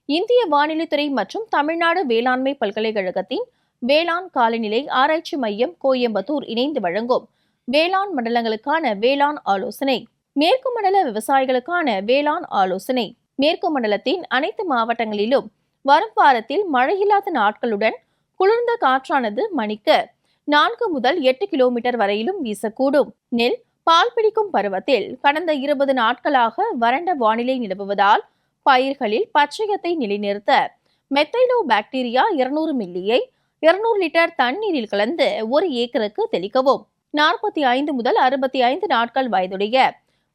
இந்திய வானிலைத்துறை மற்றும் தமிழ்நாடு வேளாண்மை பல்கலைக்கழகத்தின் வேளாண் காலநிலை ஆராய்ச்சி மையம் கோயம்புத்தூர் இணைந்து வழங்கும் வேளாண் மண்டலங்களுக்கான வேளாண் ஆலோசனை. மேற்கு மண்டல விவசாயிகளுக்கான வேளாண் ஆலோசனை. மேற்கு மண்டலத்தின் அனைத்து மாவட்டங்களிலும் வரும் வாரத்தில் மழையில்லாத நாட்களுடன் குளிர்ந்த காற்றானது மணிக்கு 4 முதல் 8 கிலோமீட்டர் வரையிலும் வீசக்கூடும். நெல் பால் பிடிக்கும் பருவத்தில் கடந்த 20 நாட்களாக வறண்ட வானிலை நிலவுவதால் பயிர்களில் பச்சையத்தை நிலைநிறுத்த மெத்தைலோ பாக்டீரியா 200 மில்லியை 200 லிட்டர் தண்ணீரில் கலந்து 1 ஏக்கருக்கு தெளிக்கவும். 45 முதல் 65 நாட்கள் வயதுடைய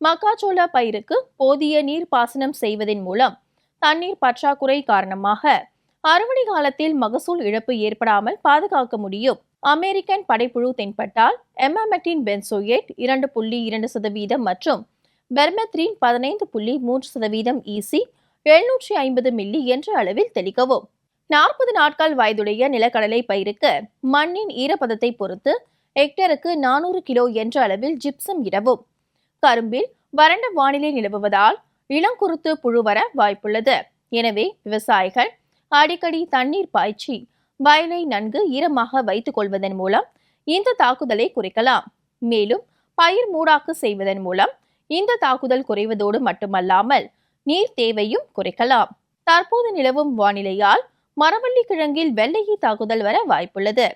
மக்காச்சோள பயிருக்கு போதிய நீர்ப்பாசனம் செய்வதன் மூலம் தண்ணீர் பற்றாக்குறை காரணமாக அறுவடை காலத்தில் மகசூல் இழப்பு ஏற்படாமல் பாதுகாக்க முடியும். அமெரிக்கன் படைப்புழு தென்பட்டால் எமாமெக்டின் பென்சோயேட் 2.2% மற்றும் பெர்மெத்ரின் 15.3% ஈசி 750 மில்லி என்ற அளவில் தெளிக்கவும். 40 நாட்கள் வயதுடைய நிலக்கடலை பயிருக்கு மண்ணின் ஈரப்பதத்தை பொறுத்து ஹெக்டருக்கு 400 கிலோ என்ற அளவில் ஜிப்சம் இடவும். கரும்பில் வறண்ட வானிலை நிலவுவதால் இளங்குருத்து புழு வர வாய்ப்புள்ளது. எனவே விவசாயிகள் அடிக்கடி தண்ணீர் பாய்ச்சி வயலை நன்கு ஈரமாக வைத்துக் கொள்வதன் மூலம் இந்த தாக்குதலை குறைக்கலாம். மேலும் பயிர் மூடாக்கு செய்வதன் மூலம் இந்த தாக்குதல் குறைவதோடு மட்டுமல்லாமல் நீர் தேவையும் குறைக்கலாம். தற்போது நிலவும் வானிலையால் மரவள்ளி கிழங்கில் வெள்ளையி தாக்குதல் வர வாய்ப்புள்ளது.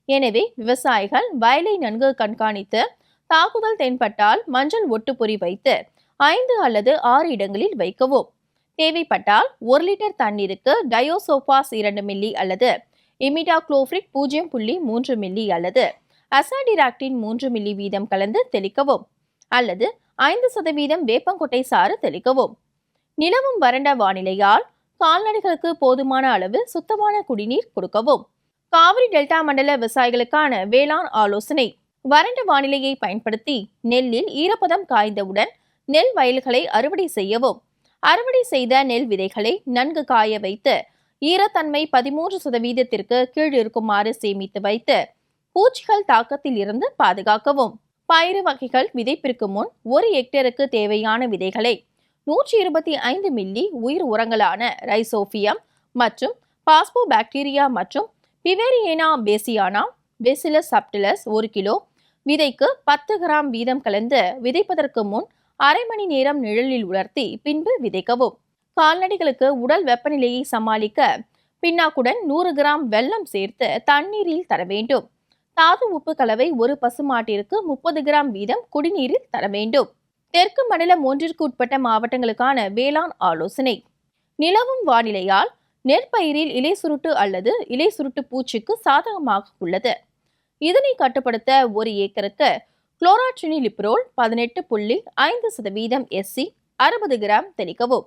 எனவே விவசாயிகள் வயலை நன்கு கண்காணித்து தாக்குதல் தென்பட்டால் மஞ்சள் ஒட்டுப்பொறி வைத்து 5 அல்லது 6 இடங்களில் வைக்கவும். தேவைப்பட்டால் 1 லிட்டர் தண்ணீருக்கு டயோசோபாஸ் 2 மில்லி அல்லது இமிடாக்ளோபிரிட் 0.3 மில்லி அல்லது அசாடிராக்டின் 3 மில்லி வீதம் கலந்து தெளிக்கவும் அல்லது 5% வேப்பங்கொட்டை சாறு தெளிக்கவும். நிலவும் வறண்ட வானிலையால் கால்நடைகளுக்கு போதுமான அளவு சுத்தமான குடிநீர் கொடுக்கவும். காவிரி டெல்டா மண்டல விவசாயிகளுக்கான வேளாண் ஆலோசனை. வறண்ட வானிலையை பயன்படுத்தி நெல்லில் ஈரப்பதம் காய்ந்தவுடன் நெல் வயல்களை அறுவடை செய்யவும். அறுவடை செய்த நெல் விதைகளை நன்கு காய வைத்து ஈரத்தன்மை 13% கீழ் இருக்குமாறு சேமித்து வைத்து பூச்சிகள் தாக்கத்தில் இருந்து பாதுகாக்கவும். பயிறு வகைகள் விதைப்பிற்கு முன் 1 ஹெக்டருக்கு தேவையான விதைகளை 125 மில்லி உயிர் உரங்களான ரைசோபியம் மற்றும் பாஸ்போ பாக்டீரியா மற்றும் பிவேரியேனா பேசியானா பேசிலஸ் சப்டிலஸ் 1 கிலோ விதைக்கு 10 கிராம் வீதம் கலந்து விதைப்பதற்கு முன் அரை மணி நேரம் நிழலில் உலர்த்தி பின்பு விதைக்கவும். கால்நடைகளுக்கு உடல் வெப்பநிலையை சமாளிக்க பின்னாக்குடன் 100 கிராம் வெல்லம் சேர்த்து தண்ணீரில் தர வேண்டும். தாது உப்பு கலவை ஒரு பசுமாட்டிற்கு 30 கிராம் வீதம் குடிநீரில் தர வேண்டும். தெற்கு மண்டலம் 1ற்கு உட்பட்ட மாவட்டங்களுக்கான வேளாண் ஆலோசனை. நிலவும் வானிலையால் நெற்பயிரில் இலை சுருட்டு அல்லது இலை சுருட்டு பூச்சிக்கு சாதகமாக உள்ளது. இதனை கட்டுப்படுத்த 1 ஏக்கருக்கு குளோராட்ரினிலிப்ரோல் 18.5% SC 60 கிராம் தெளிக்கவும்.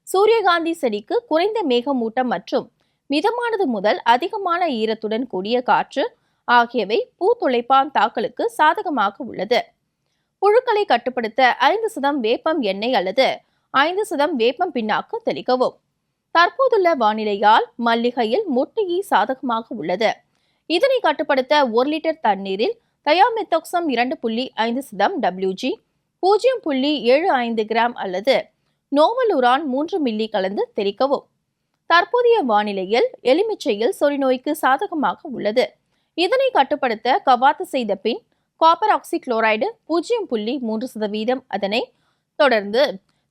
சூரியகாந்தி செடிக்கு குறைந்த மேகமூட்டம் மற்றும் மிதமானது முதல் அதிகமான ஈரத்துடன் கூடிய காற்று ஆகியவை பூத்துளைப்பான் தாக்கலுக்கு சாதகமாக உள்ளது. புழுக்களை கட்டுப்படுத்த 5% வேப்பம் எண்ணெய் அல்லது 5% வேப்பம் பின்னாக்கு தெளிக்கவும். தற்போதுள்ள வானிலையால் மல்லிகையில் முட்டையை சாதகமாக உள்ளது. இதனை கட்டுப்படுத்த 1 லிட்டர் தண்ணீரில் தயாமெத்தோக்சம் 2.5% WG 0.75 கிராம் அல்லது நோவலுரான் 3 மில்லி கலந்து தெளிக்கவும். தற்போதைய வானிலையில் எலுமிச்சையில் சொறிநோய்க்கு சாதகமாக உள்ளது. இதனை கட்டுப்படுத்த கவாத்து செய்த பின் காப்பர் ஆக்சிக்ளோரைடு 0.3%, அதனை தொடர்ந்து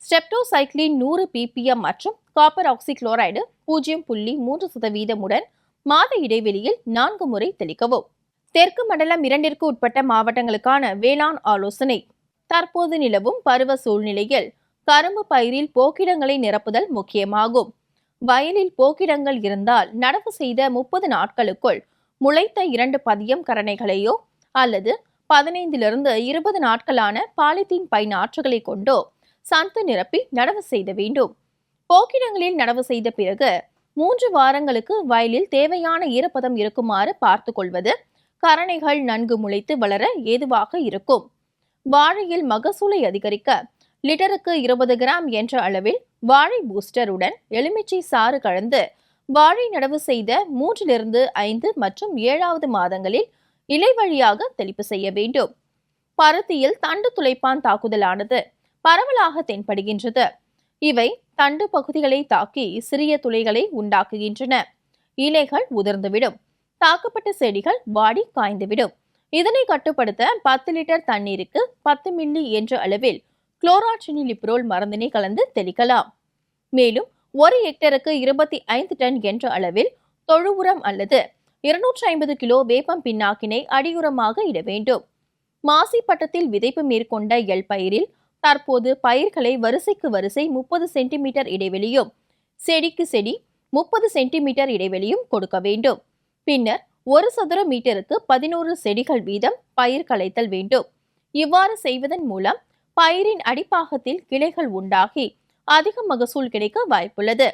ஸ்டெப்டோசைக்ளின் 100 ppm மற்றும் காப்பர் ஆக்சிக்ளோரைடு 0.3% உடன் மாத இடைவெளியில் 4 முறை தெளிக்கவும். தெற்கு மண்டலம் 2ற்கு உட்பட்ட மாவட்டங்களுக்கான வேளாண் ஆலோசனை. தற்போது நிலவும் பருவ சூழ்நிலையில் கரும்பு பயிரில் போக்கிடங்களை நிரப்புதல் முக்கியமாகும். வயலில் போக்கிடங்கள் இருந்தால் நடவு செய்த 30 நாட்களுக்குள் முளைத்த 2 பதியம் கரணைகளையோ அல்லது 15 to 20 நாட்களான பாலித்தீன் பை நாற்றுகளை கொண்டோ சந்து நிரப்பி நடவு செய்த வேண்டும். போக்கிடங்களில் நடவு செய்த பிறகு 3 வாரங்களுக்கு வயலில் தேவையான ஈரப்பதம் இருக்குமாறு பார்த்து கொள்வது கரணைகள் நன்கு முளைத்து வளர ஏதுவாக இருக்கும். வாழையில் மகசூலை அதிகரிக்க லிட்டருக்கு 20 கிராம் என்ற அளவில் வாழை பூஸ்டருடன் எலுமிச்சை சாறு கலந்து வாழை நடவு செய்த 3 to 5 மற்றும் 7வது மாதங்களில் இலை வழியாக தெளிப்பு செய்ய வேண்டும். பருத்தியில் தண்டு துளைப்பான் தாக்குதலானது பரவலாக தென்படுகின்றது. இவை தண்டு பகுதிகளை தாக்கி சிறிய துளைகளை உண்டாக்குகின்றன. இலைகள் உதிர்ந்துவிடும். தாக்கப்பட்ட செடிகள் வாடி காய்ந்துவிடும். இதனை கட்டுப்படுத்த 10 லிட்டர் தண்ணீருக்கு 10 மில்லி என்ற அளவில் குளோராட்ரினிலிப்ரோல் மருந்தினை கலந்து தெளிக்கலாம். மேலும் 1 ஹெக்டருக்கு 25 டன் என்ற அளவில் தொழு உரம் அல்லது 250 கிலோ வேப்பம் பின்னாக்கினை அடியுரமாக இட வேண்டும். மாசி பட்டத்தில் விதைப்பு மேற்கொண்ட எள் பயிரில் தற்போது பயிர்களை வரிசைக்கு வரிசை 30 சென்டிமீட்டர் இடைவெளியும் செடிக்கு செடி 30 சென்டிமீட்டர் இடைவெளியும் கொடுக்க வேண்டும். பின்னர் 1 சதுர மீட்டருக்கு 11 செடிகள் வீதம் பயிர் களைத்தல் வேண்டும். இவ்வாறு செய்வதன் மூலம் பயிரின் அடிப்பாகத்தில் கிளைகள் உண்டாகி அதிக மகசூல் கிடைக்க வாய்ப்புள்ளது.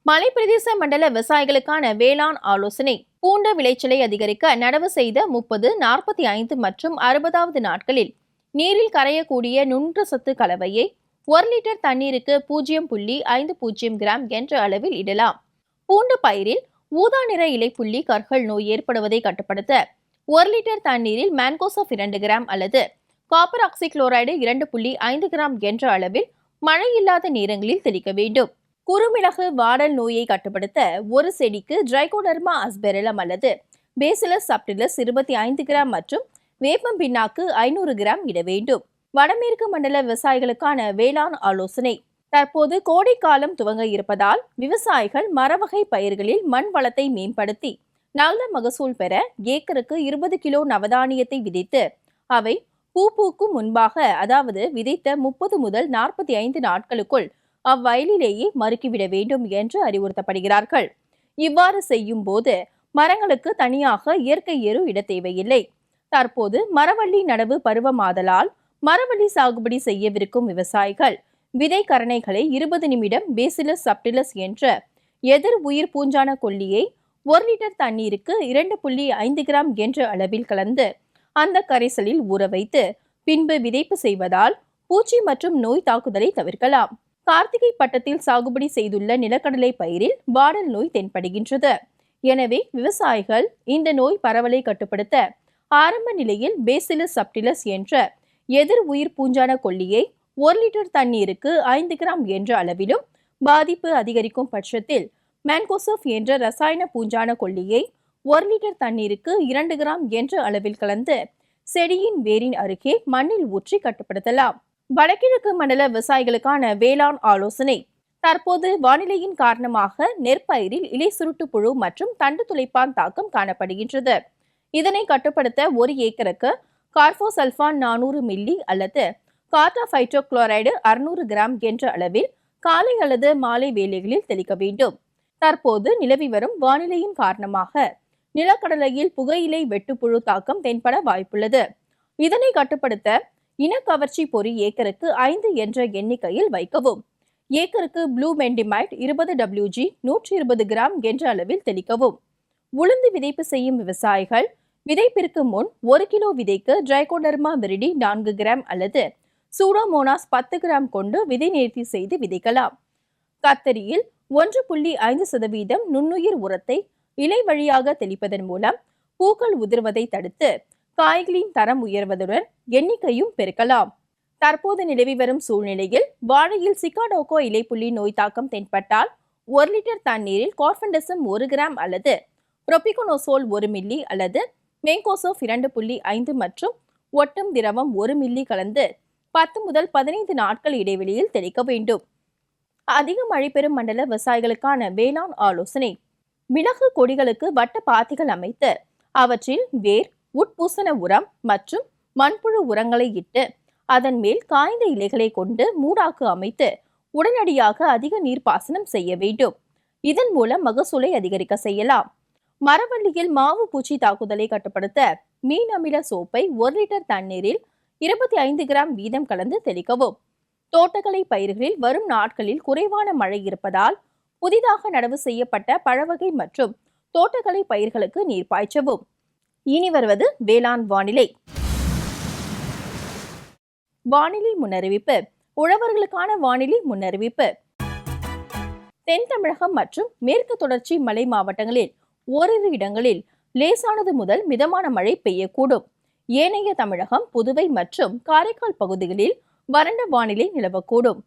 மலைப்பிரதேச மண்டல விவசாயிகளுக்கான வேளாண் ஆலோசனை. பூண்ட விளைச்சலை அதிகரிக்க நடவு செய்த 30, 45 மற்றும் 60வது நாட்களில் நீரில் கரையக்கூடிய நுண்ணுசத்து கலவையை 1 லிட்டர் தண்ணீருக்கு 0.50 கிராம் என்ற அளவில் இடலாம். பூண்டு பயிரில் ஊதா நிற இலைப்புள்ளி கற்கள் நோய் ஏற்படுவதை கட்டுப்படுத்த 1 லிட்டர் தண்ணீரில் மேன்கோசப் 2 கிராம் அல்லது காப்பர் ஆக்சிகுளோரைடு 2.5 கிராம் என்ற அளவில் மழை இல்லாத நேரங்களில் தெளிக்க வேண்டும். குறுமிளகு வாடல் நோயை கட்டுப்படுத்த ஒரு செடிக்கு ட்ரைகோடர்மா அஸ்பெரிலம் அல்லது பேசிலஸ் சப்டிலஸ் 25 கிராம் மற்றும் வேப்பம் பின்னாக்கு 500 கிராம் இட வேண்டும். வடமேற்கு மண்டல விவசாயிகளுக்கான வேளாண் ஆலோசனை. தற்போது கோடைக்காலம் துவங்க இருப்பதால் விவசாயிகள் மரவகை பயிர்களில் மண் வளத்தை மேம்படுத்தி நல்ல மகசூல் பெற ஏக்கருக்கு 20 கிலோ நவதானியத்தை விதைத்து அவை பூ பூக்கும் முன்பாக, அதாவது விதைத்த 30 முதல் 45 நாட்களுக்குள் அவ்வயலிலேயே மறுக்கிவிட வேண்டும் என்று அறிவுறுத்தப்படுகிறார்கள். இவ்வாறு செய்யும் போது மரங்களுக்கு தனியாக இயற்கை எரு இட தேவையில்லை. தற்போது மரவள்ளி நடவு பருவமாதலால் மரவள்ளி சாகுபடி செய்யவிருக்கும் விவசாயிகள் விதை கரணைகளை 20 நிமிடம் பேசிலஸ் சப்டிலஸ் என்ற எதிர் உயிர் பூஞ்சான கொல்லியை 1 லிட்டர் தண்ணீருக்கு 2.5 கிராம் என்ற அளவில் கலந்து அந்த கரைசலில் ஊற வைத்து பின்பு விதைப்பு செய்வதால் பூச்சி மற்றும் நோய் தாக்குதலை தவிர்க்கலாம். கார்த்திகை பட்டத்தில் சாகுபடி செய்துள்ள நிலக்கடலை பயிரில் வாடல் நோய் தென்படுகின்றது. எனவே விவசாயிகள் இந்த நோய் பரவலை கட்டுப்படுத்த ஆரம்ப நிலையில் பேசிலஸ் சப்டிலஸ் என்ற எதிர் உயிர் பூஞ்சான கொல்லியை 1 லிட்டர் தண்ணீருக்கு 5 கிராம் என்ற அளவிலும், பாதிப்பு அதிகரிக்கும் பட்சத்தில் மேன்கோசப் என்ற ரசாயன பூஞ்சான கொல்லியை 1 லிட்டர் தண்ணீருக்கு 2 கிராம் என்ற அளவில் கலந்து செடியின் வேரின் அருகே மண்ணில் ஊற்றி கட்டுப்படுத்தலாம். வடகிழக்கு மண்டல விவசாயிகளுக்கான வேளாண் ஆலோசனை. தற்போது வானிலையின் காரணமாக நெற்பயிரில் இலை சுருட்டு புழு மற்றும் தண்டு துளைப்பான் தாக்கம் காணப்படுகின்றது. இதனை கட்டுப்படுத்த 1 ஏக்கருக்கு கார்போசல்ஃபான் 400 மில்லி அல்லது கார்டாஃபைட்டோகுளோரைடு 600 கிராம் என்ற அளவில் காலை அல்லது மாலை வேளைகளில் தெளிக்க வேண்டும். தற்போது நிலவி வரும் வானிலையின் காரணமாக நிலக்கடலையில் புகையிலை வெட்டுப்புழு தாக்கம் தென்பட வாய்ப்புள்ளது. இதனை கட்டுப்படுத்த இனக்கவர்ச்சி பொறி ஏக்கருக்கு 5 என்ற எண்ணிக்கையில் வைக்கவும். ஏக்கருக்கு ப்ளூ மெண்டிமைட் 20 WG 120 கிராம் என்ற அளவில் தெளிக்கவும். உளுந்து விதைப்பு செய்யும் விவசாயிகள் விதைப்பிற்கு முன் 1 கிலோ விதைக்கு ட்ரைகோடர்மா விரிடி 4 கிராம் அல்லது சூடோமோனாஸ் 10 கிராம் கொண்டு விதை நேர்த்தி செய்து விதைக்கலாம். கத்தரியில் 1.5% நுண்ணுயிர் உரத்தை இலை வழியாக தெளிப்பதன் மூலம் பூக்கள் உதிர்வதை தடுத்து காய்களின் தரம் உயர்வதுடன் எண்ணிக்கையும் பெருக்கலாம். தற்போது நிலவி வரும் சூழ்நிலையில் வாழையில் சிகாடோகோ இலைப்புள்ளி நோய் தாக்கம் தென்பட்டால் 1 லிட்டர் தண்ணீரில் கார்பன்டசம் 1 கிராம் அல்லது புரோபிகோனோசோல் 1 மில்லி அல்லது மேங்கோசோப் 2.5 மற்றும் ஒட்டும் திரவம் 1 மில்லி கலந்து 10 முதல் 15 நாட்கள் இடைவெளியில் தெளிக்க வேண்டும். அதிக மழை பெறும் மண்டல விவசாயிகளுக்கான வேளாண் ஆலோசனை. மிளகு கொடிகளுக்கு வட்ட பாத்திகள் அமைத்து அவற்றில் வேர், உட்பூசண உரம் மற்றும் மண்புழு உரங்களை இட்டு அதன் மேல் காய்ந்த இலைகளை கொண்டு மூடாக்கு அமைத்து உடனடியாக அதிக நீர்ப்பாசனம் செய்ய வேண்டும். இதன் மூலம் மகசூலை அதிகரிக்க செய்யலாம். மரவள்ளியில் மாவு பூச்சி தாக்குதலை கட்டுப்படுத்த மீன் அமில சோப்பை 1 லிட்டர் தண்ணீரில் 25 கிராம் வீதம் கலந்து தெளிக்கவும். தோட்டக்கலை பயிர்களில் வரும் நாட்களில் குறைவான மழை இருப்பதால் புதிதாக நடவு செய்யப்பட்ட பழவகை மற்றும் தோட்டக்கலை பயிர்களுக்கு நீர் பாய்ச்சவும். இனி வருவது வேளாண் வானிலை. வானிலை முன்னறிவிப்பு. உழவர்களுக்கான வானிலை முன்னறிவிப்பு. தென் தமிழகம் மற்றும் மேற்கு தொடர்ச்சி மலை மாவட்டங்களில் ஓரிரு இடங்களில் லேசானது முதல் மிதமான மழை பெய்யக்கூடும். ஏனைய தமிழகம், புதுவை மற்றும் காரைக்கால் பகுதிகளில் வறண்ட வானிலை நிலவக்கூடும்.